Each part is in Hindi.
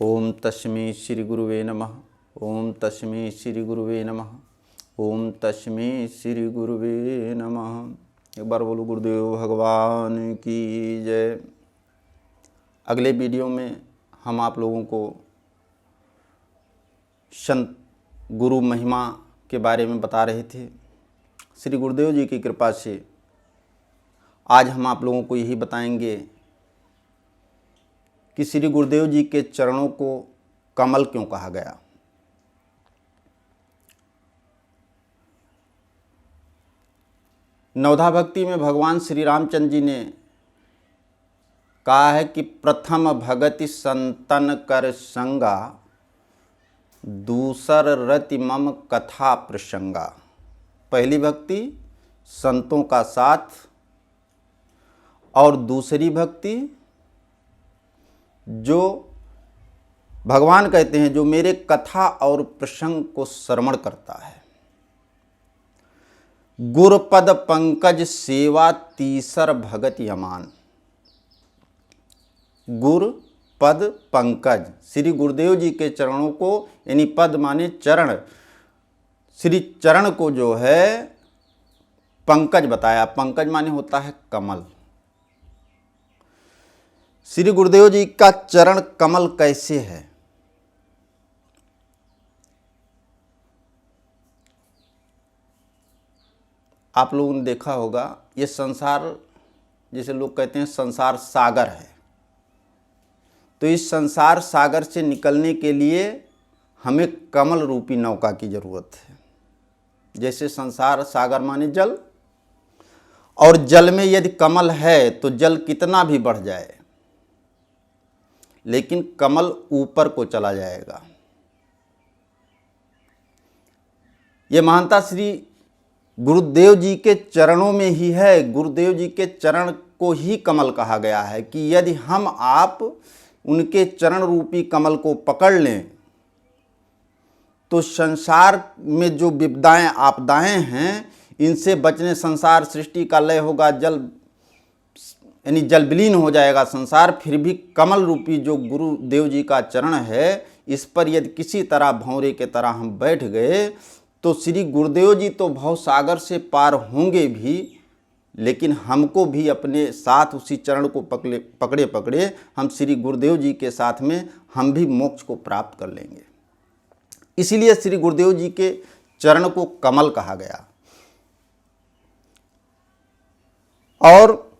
ओम तस्मै श्री गुरुवे नमः। ओम तस्मै श्री गुरुवे नमः। ओम तस्मै श्री गुरुवे नमः। एक बार बोलो गुरुदेव भगवान की जय। अगले वीडियो में हम आप लोगों को संत गुरु महिमा के बारे में बता रहे थे। श्री गुरुदेव जी की कृपा से आज हम आप लोगों को यही बताएंगे कि श्री गुरुदेव जी के चरणों को कमल क्यों कहा गया। नवधा भक्ति में भगवान श्री रामचंद्र जी ने कहा है कि प्रथम भगति संतन कर संगा, दूसर रति मम कथा प्रसंगा। पहली भक्ति संतों का साथ और दूसरी भक्ति जो भगवान कहते हैं जो मेरे कथा और प्रसंग को श्रवण करता है। गुरपद पंकज सेवा तीसर भगत यमान। गुर पद पंकज, श्री गुरुदेव जी के चरणों को, यानी पद माने चरण, श्री चरण को जो है पंकज बताया। पंकज माने होता है कमल। श्री गुरुदेव जी का चरण कमल कैसे है? आप लोगों ने देखा होगा, ये संसार, जैसे लोग कहते हैं संसार सागर है, तो इस संसार सागर से निकलने के लिए हमें कमल रूपी नौका की जरूरत है। जैसे संसार सागर माने जल, और जल में यदि कमल है तो जल कितना भी बढ़ जाए लेकिन कमल ऊपर को चला जाएगा। ये महानता श्री गुरुदेव जी के चरणों में ही है। गुरुदेव जी के चरण को ही कमल कहा गया है कि यदि हम आप उनके चरण रूपी कमल को पकड़ लें तो संसार में जो विपदाएं आपदाएं हैं इनसे बचने, संसार सृष्टि का लय होगा, जल यानी जल विलीन हो जाएगा संसार। फिर भी कमल रूपी जो गुरुदेव जी का चरण है, इस पर यदि किसी तरह भंवरे के तरह हम बैठ गए तो श्री गुरुदेव जी तो भव सागर से पार होंगे भी, लेकिन हमको भी अपने साथ उसी चरण को पकड़े पकड़े हम श्री गुरुदेव जी के साथ में हम भी मोक्ष को प्राप्त कर लेंगे। इसीलिए श्री गुरुदेव जी के चरण को कमल कहा गया। और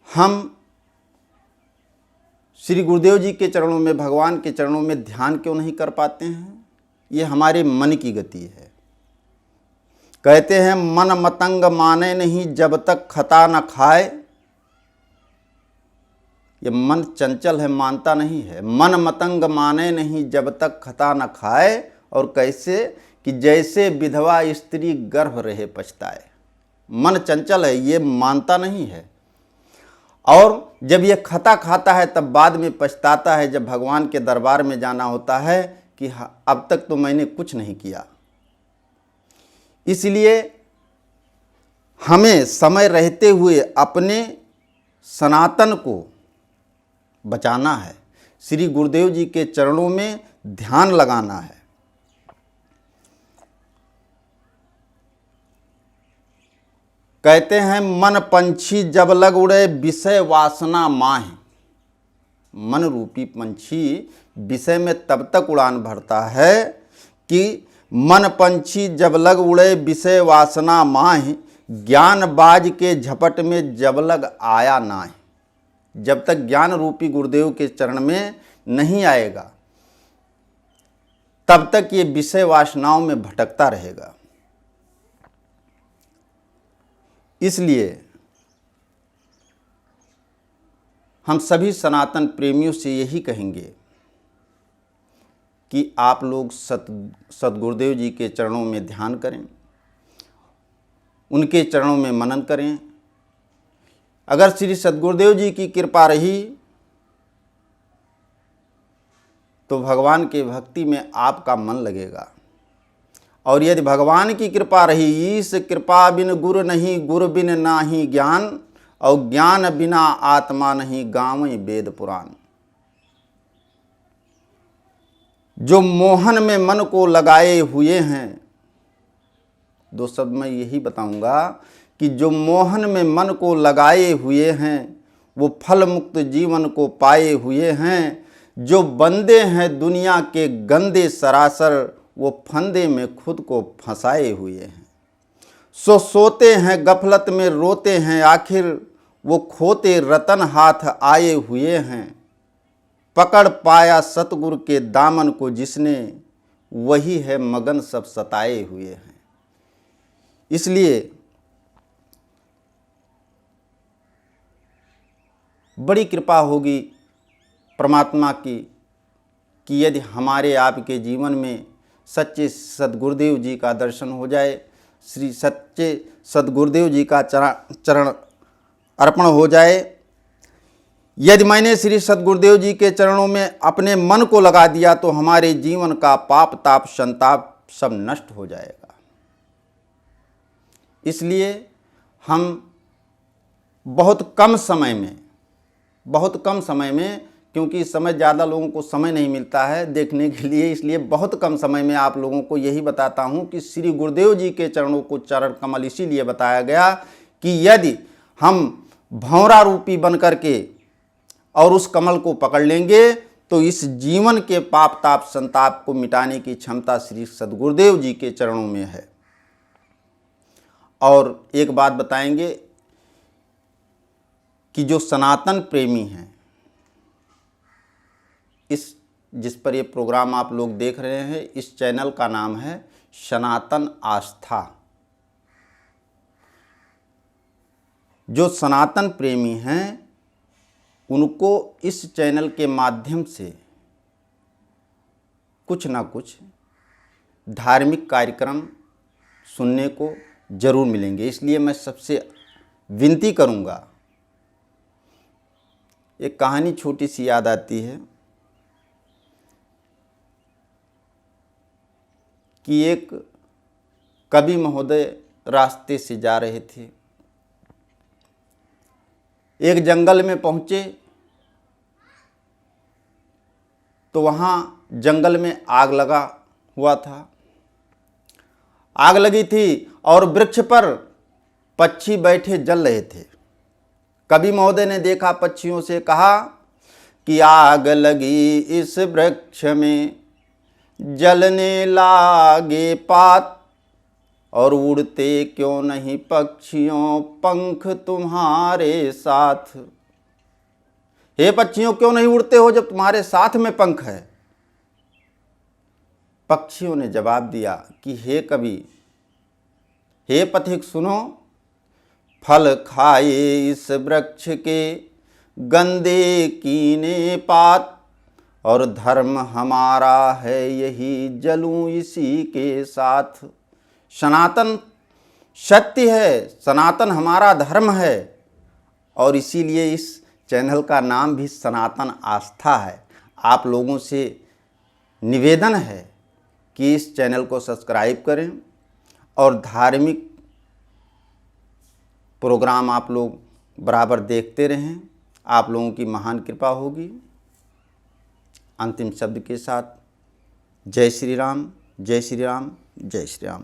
हम श्री गुरुदेव जी के चरणों में, भगवान के चरणों में ध्यान क्यों नहीं कर पाते हैं? ये हमारे मन की गति है। कहते हैं मन मतंग माने नहीं जब तक खता न खाए। ये मन चंचल है, मानता नहीं है। मन मतंग माने नहीं जब तक खता न खाए। और कैसे कि जैसे विधवा स्त्री गर्भ रहे पछताए। मन चंचल है, ये मानता नहीं है। और जब ये खता खाता है तब बाद में पछताता है, जब भगवान के दरबार में जाना होता है कि अब तक तो मैंने कुछ नहीं किया। इसलिए हमें समय रहते हुए अपने सनातन को बचाना है। श्री गुरुदेव जी के चरणों में ध्यान लगाना है। कहते हैं मन पंछी जब लग उड़े विषय वासना माहे। मन रूपी पंछी विषय में तब तक उड़ान भरता है कि मन पंछी जब लग उड़े विषय वासना माहे, ज्ञान बाज के झपट में जब लग आया नाहे। जब तक ज्ञान रूपी गुरुदेव के चरण में नहीं आएगा तब तक ये विषय वासनाओं में भटकता रहेगा। इसलिए हम सभी सनातन प्रेमियों से यही कहेंगे कि आप लोग सद्गुरुदेव जी के चरणों में ध्यान करें, उनके चरणों में मनन करें। अगर श्री सद्गुरुदेव जी की कृपा रही तो भगवान के भक्ति में आपका मन लगेगा। और यदि भगवान की कृपा रही, ईश कृपा बिन गुरु नहीं, गुरु बिन नाही ज्ञान, और ज्ञान बिना आत्मा नहीं गावें वेद पुराण। जो मोहन में मन को लगाए हुए हैं, दो शब्द मैं यही बताऊंगा कि जो मोहन में मन को लगाए हुए हैं वो फल मुक्त जीवन को पाए हुए हैं। जो बंदे हैं दुनिया के गंदे सरासर, वो फंदे में खुद को फंसाए हुए हैं। सोते हैं गफलत में रोते हैं आखिर, वो खोते रतन हाथ आए हुए हैं। पकड़ पाया सतगुरु के दामन को जिसने, वही है मगन सब सताए हुए हैं। इसलिए बड़ी कृपा होगी परमात्मा की कि यदि हमारे आपके जीवन में सच्चे सद्गुरुदेव जी का दर्शन हो जाए, श्री सच्चे सद्गुरुदेव जी का चरण अर्पण हो जाए। यदि मैंने श्री सद्गुरुदेव जी के चरणों में अपने मन को लगा दिया तो हमारे जीवन का पाप ताप संताप सब नष्ट हो जाएगा। इसलिए हम बहुत कम समय में, क्योंकि इस समय ज़्यादा लोगों को समय नहीं मिलता है देखने के लिए, इसलिए बहुत कम समय में आप लोगों को यही बताता हूँ कि श्री गुरुदेव जी के चरणों को चरण कमल इसीलिए बताया गया कि यदि हम भंवरा रूपी बन करके और उस कमल को पकड़ लेंगे तो इस जीवन के पाप ताप संताप को मिटाने की क्षमता श्री सद्गुरुदेव जी के चरणों में है। और एक बात बताएंगे कि जो सनातन प्रेमी हैं, जिस पर ये प्रोग्राम आप लोग देख रहे हैं, इस चैनल का नाम है सनातन आस्था। जो सनातन प्रेमी हैं उनको इस चैनल के माध्यम से कुछ ना कुछ धार्मिक कार्यक्रम सुनने को जरूर मिलेंगे। इसलिए मैं सबसे विनती करूंगा, एक कहानी छोटी सी याद आती है कि एक कवि महोदय रास्ते से जा रहे थे, एक जंगल में पहुंचे तो वहाँ जंगल में आग लगा हुआ था। आग लगी थी और वृक्ष पर पक्षी बैठे जल रहे थे। कवि महोदय ने देखा, पक्षियों से कहा कि आग लगी इस वृक्ष में, जलने लागे पात, और उड़ते क्यों नहीं पक्षियों पंख तुम्हारे साथ। हे पक्षियों क्यों नहीं उड़ते हो जब तुम्हारे साथ में पंख है। पक्षियों ने जवाब दिया कि हे कवि, हे पथिक सुनो, फल खाए इस वृक्ष के गंदे कीने पात, और धर्म हमारा है यही जलूं इसी के साथ। सनातन सत्य है, सनातन हमारा धर्म है, और इसीलिए इस चैनल का नाम भी सनातन आस्था है। आप लोगों से निवेदन है कि इस चैनल को सब्सक्राइब करें और धार्मिक प्रोग्राम आप लोग बराबर देखते रहें। आप लोगों की महान कृपा होगी। अंतिम शब्द के साथ जय श्री राम, जय श्री राम, जय श्री राम।